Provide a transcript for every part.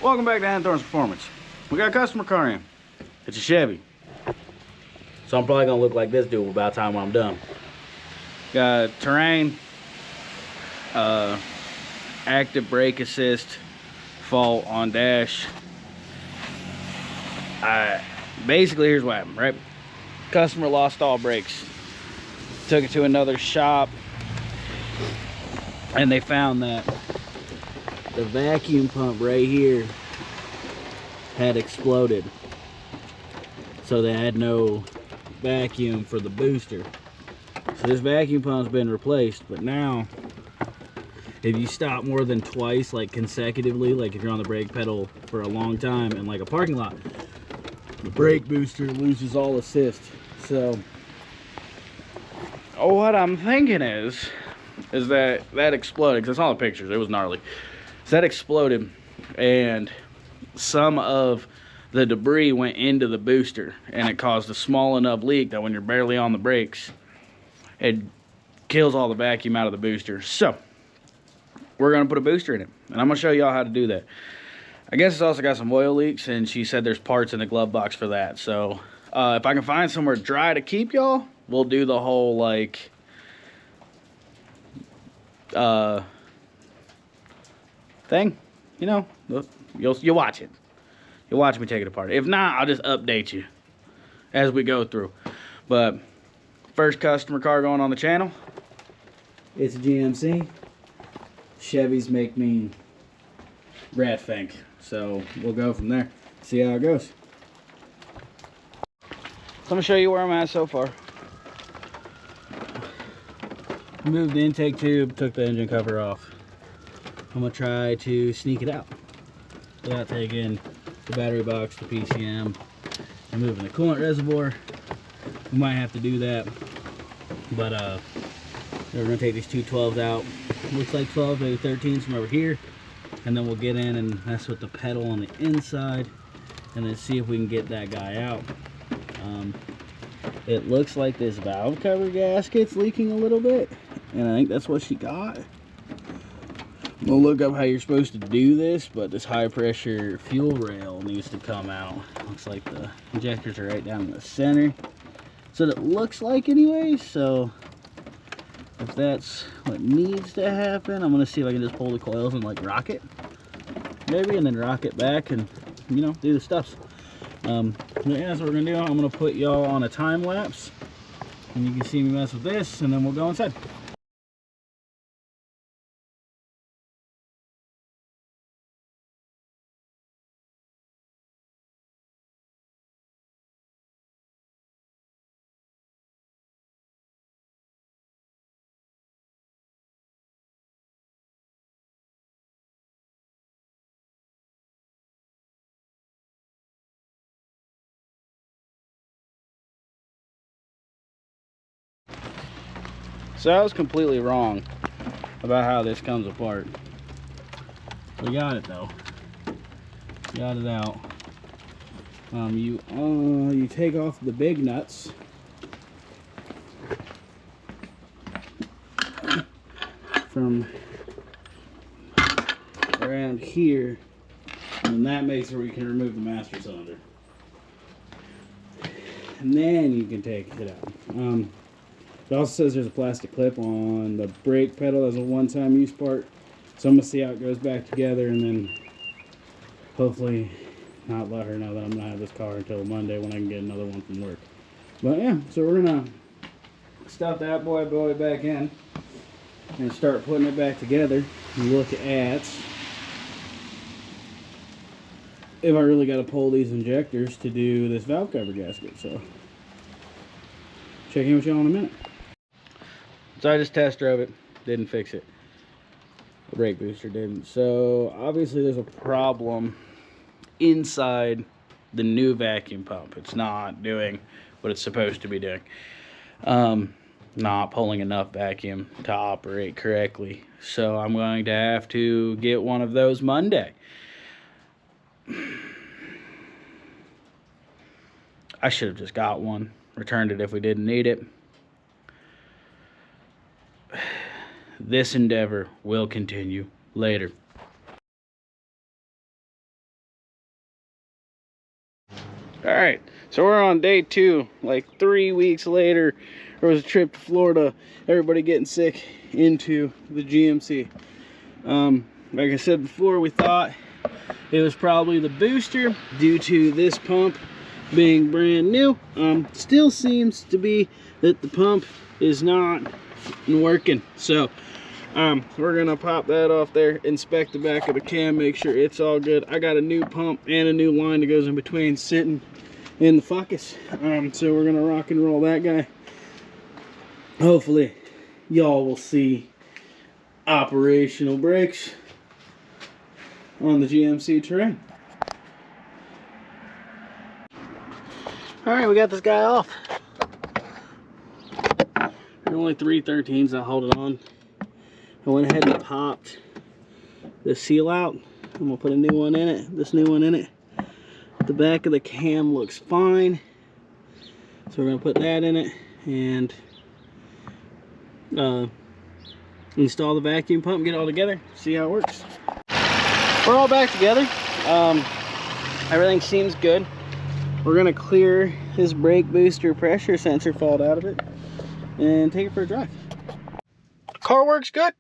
Welcome back to Thorne's Performance. We got a customer car in. It's a Chevy. So I'm probably gonna look like this dude about time when I'm done. Got terrain, active brake assist, fault on dash. Basically, here's what happened, right? Customer lost all brakes. Took it to another shop, and they found that the vacuum pump right here had exploded. So they had no vacuum for the booster. So this vacuum pump's been replaced, but now if you stop more than twice, like consecutively, like if you're on the brake pedal for a long time in like a parking lot, the brake booster loses all assist. So what I'm thinking is that exploded, because I saw the pictures, it was gnarly. So that exploded, and some of the debris went into the booster, and it caused a small enough leak that when you're barely on the brakes, it kills all the vacuum out of the booster. So we're gonna put a booster in it, and I'm gonna show y'all how to do that. I guess it's also got some oil leaks, and she said there's parts in the glove box for that. So if I can find somewhere dry to keep y'all, we'll do the whole like thing, you know. You'll watch it. You'll watch me take it apart. If not, I'll just update you as we go through. But first customer car going on the channel. It's a GMC. Chevys make me rat fink. So we'll go from there. See how it goes. So I'm gonna show you where I'm at so far. Moved the intake tube, took the engine cover off. I'm gonna try to sneak it out without taking the battery box, the PCM, and moving the coolant reservoir. We might have to do that, but we're gonna take these two 12s out. Looks like 12, maybe 13s from over here, and then we'll get in and mess with the pedal on the inside, and then see if we can get that guy out. It looks like this valve cover gasket's leaking a little bit, and I think that's what she got. We'll look up how you're supposed to do this, but this high pressure fuel rail needs to come out. Looks like the injectors are right down in the center. So it looks like anyway, so if that's what needs to happen, I'm gonna see if I can just pull the coils and like rock it, maybe, and then rock it back and, you know, do the stuff. Yeah, that's what we're gonna do. I'm gonna put y'all on a time lapse, and you can see me mess with this, and then we'll go inside. So I was completely wrong about how this comes apart. We got it though. Got it out. You take off the big nuts. From around here, and that makes it where you can remove the master cylinder. And then you can take it out. It also says there's a plastic clip on the brake pedal as a one-time use part. So I'm gonna see how it goes back together, and then hopefully not let her know that I'm gonna have this car until Monday when I can get another one from work. But yeah, so we're gonna stuff that boy back in and start putting it back together and look at if I really got to pull these injectors to do this valve cover gasket. So check in with y'all in a minute. So I just test drove it, didn't fix it. The brake booster didn't. So obviously there's a problem inside the new vacuum pump. It's not doing what it's supposed to be doing. Not pulling enough vacuum to operate correctly. So I'm going to have to get one of those Monday. I should have just got one, returned it if we didn't need it. This endeavor will continue later. All right, so we're on day 2. Like 3 weeks later, there was a trip to Florida. Everybody getting sick into the GMC. Like I said before, we thought it was probably the booster due to this pump being brand new. Still seems to be that the pump is not working. So we're gonna pop that off there, inspect the back of the cam, make sure it's all good. I got a new pump and a new line that goes in between sitting in the Focus. So we're gonna rock and roll that guy. Hopefully y'all will see operational brakes on the GMC Terrain. All right, we got this guy off. There are only 313s that hold it on. I went ahead and popped the seal out. I'm gonna put a new one in it, this new one in it. The back of the cam looks fine. So we're gonna put that in it and install the vacuum pump, get it all together, see how it works. We're all back together. Everything seems good. We're gonna clear this brake booster pressure sensor fault out of it and take it for a drive. Car works good.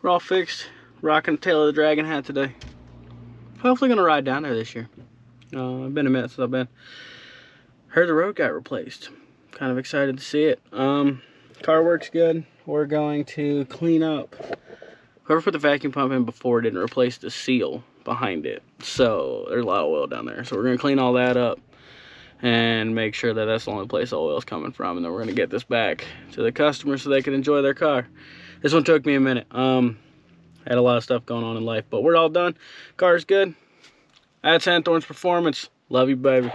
We're all fixed. Rocking the tail of the Dragon hat today. Hopefully gonna ride down there this year. I've been a minute since I've been. Heard the road got replaced. Kind of excited to see it. Car works good. We're going to clean up. Whoever put the vacuum pump in before didn't replace the seal behind it. So there's a lot of oil down there. So we're gonna clean all that up and make sure that that's the only place the oil is coming from. And then we're gonna get this back to the customer so they can enjoy their car. This one took me a minute. I had a lot of stuff going on in life, but we're all done. Car's good. That's Santhorn's Performance. Love you, baby.